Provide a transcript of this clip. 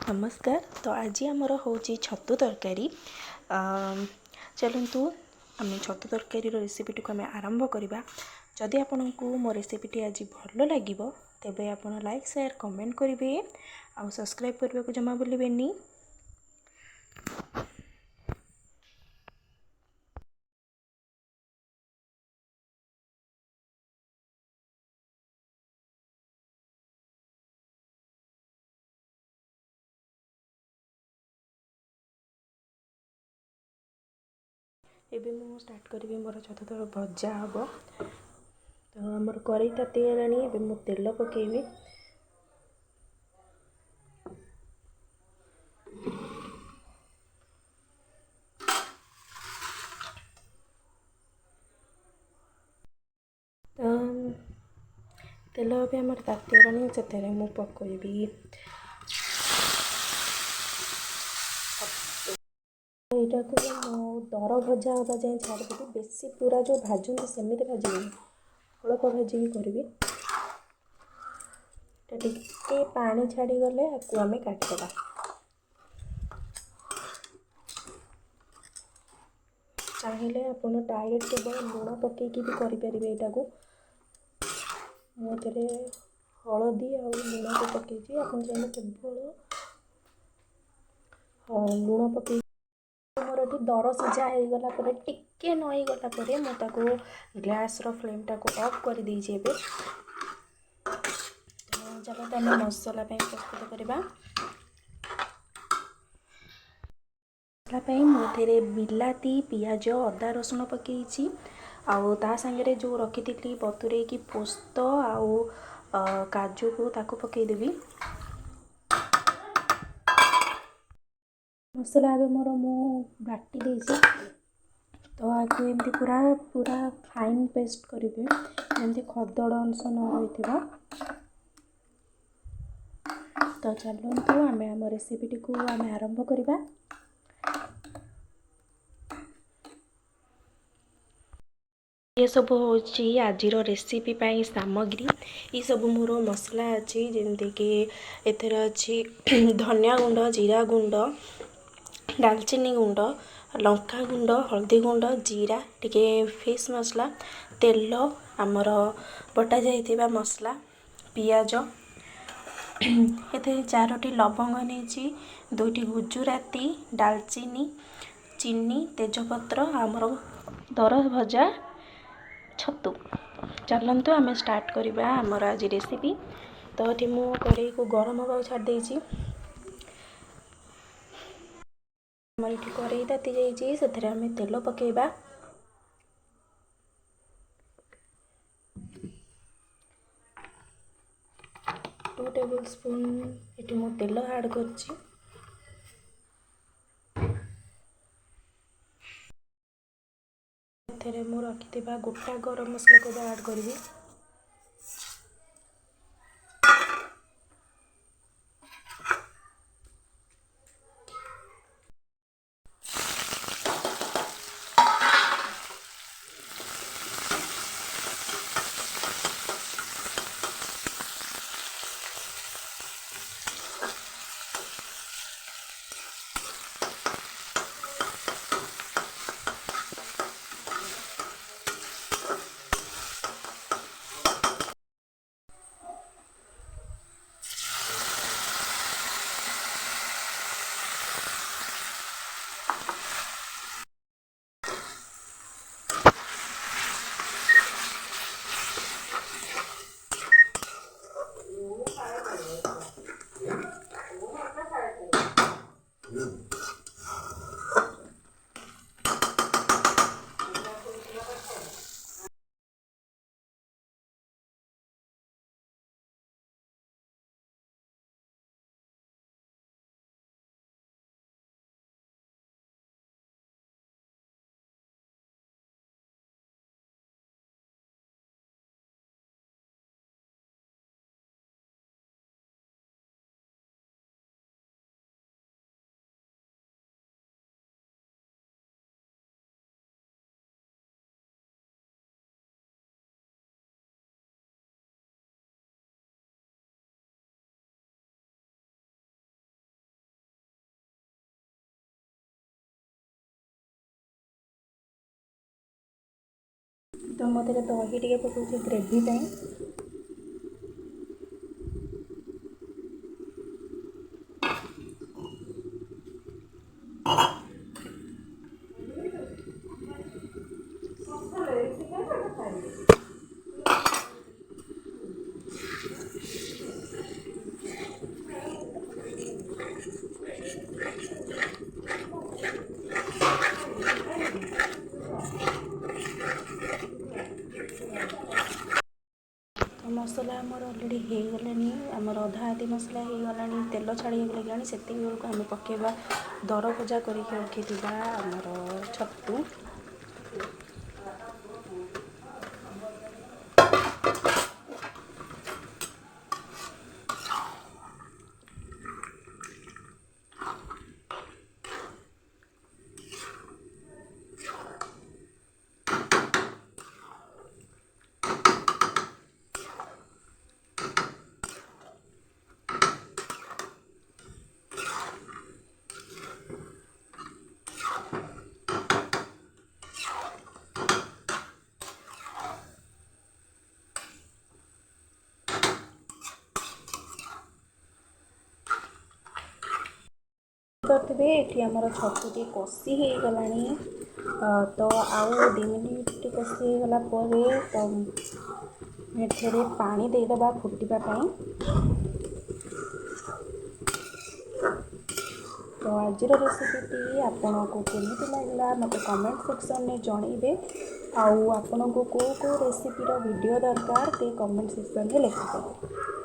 नमस्कार। तो आज आमर हूँ छतु तरकारी। चलतु आम छतु तरकारी रेसिपीटी को आम आरंभ करवा। जदि आपण को मो रेसिपीटी आज भल लगे तेब आप लाइक शेयर कमेंट करेंगे आ सब्सक्राइब करने को जमा भूलें। एबे मु स्टार्ट करी मोर छतु भजा हम। तो आमर कड़ई ताती गलानी। एबे मु तेल पकेबी। तो तेल भी आमर ताती गलानी से मु पकेबी यहाँ को दर भजा हाँ जाए छाड़देवी। बेसी पूरा जो भाजते सेमती भाजनी अल्प भाजिकी करी। टे पानी छाड़गले आपको आम काटिदेवा। चाहिए आप डायरेक्ट केवल लुण पकईकी भी करेंगे। यहाँ को मुझे हलदी आ लुण को पकई आप चाहिए केवल लुण पकई मोर ये दर सीझा हो गला टिके नई गला मुझे गैस फ्लेम टाक ऑफ कर दीजिए। चलो तो आम मसला प्रस्तुत करवा। मसला मुझे बिलाती पियाज अदा रसुण पकई आ सांगे जो रखी थी बतुरे की पोस्त आउ काजू को ताको पकईदेवी। मसला ए मोर मु बाटी देसी। तो आपको एमती पूरा पूरा फाइन पेस्ट करेंगे जमी खदड़ अंश न रही। तो चलते आम आम रेसिपीटी को आम आरंभ करवा। ये सब हूँ आज रेसिपी पाई सामग्री। ये सब मोर मसला अच्छी जमती कि एथर अच्छी धनिया गुंड, जीरा गुंड, डालचीनी गुंड, लंका गुंड, हल्दी गुंड, जीरा टिके फिश मसला, तेल, आमर बटा जाइथिबा मसला, पियाज, एते 4टी लवंग नहीं, 2टी गुजुराती, डालचीनी, चीनी, तेजपत्र, आमर दर भजा छतु। चलतु आम स्टार्ट करवा आमर आज रेसिपी। तो ये मु कड़ई को गरम होगा छाड़ देछि। आमर ये कड़ई ताती जाइए से आम तेल पकेबा। टू टेबल स्पून ये मु तेल ऐड करछि। मु रखि गोटा गरम मसला को ऐड करी। मते दही टे पकाऊँ ग्रेवी तो मसला आमर अलरेडी हो गलानी आमर अधा आधी मसला हो गलानी तेल छाड़ी लगे से बेलू आम पकेबा दर भजा करके रखी आमर छतु करेंगे ये आमर छतुटी कषी हो गलानी तो आउ 2 मिनिट कषी हो गला तो पानी देदबा फुटापी तो आज रेसिपीटी आपन को केମିତି लागला मत कमेंट सेक्शन में जनइबे आउ आपन को रेसिपीर वीडियो दरकार ते कमेंट सेक्शन में लिखिबे।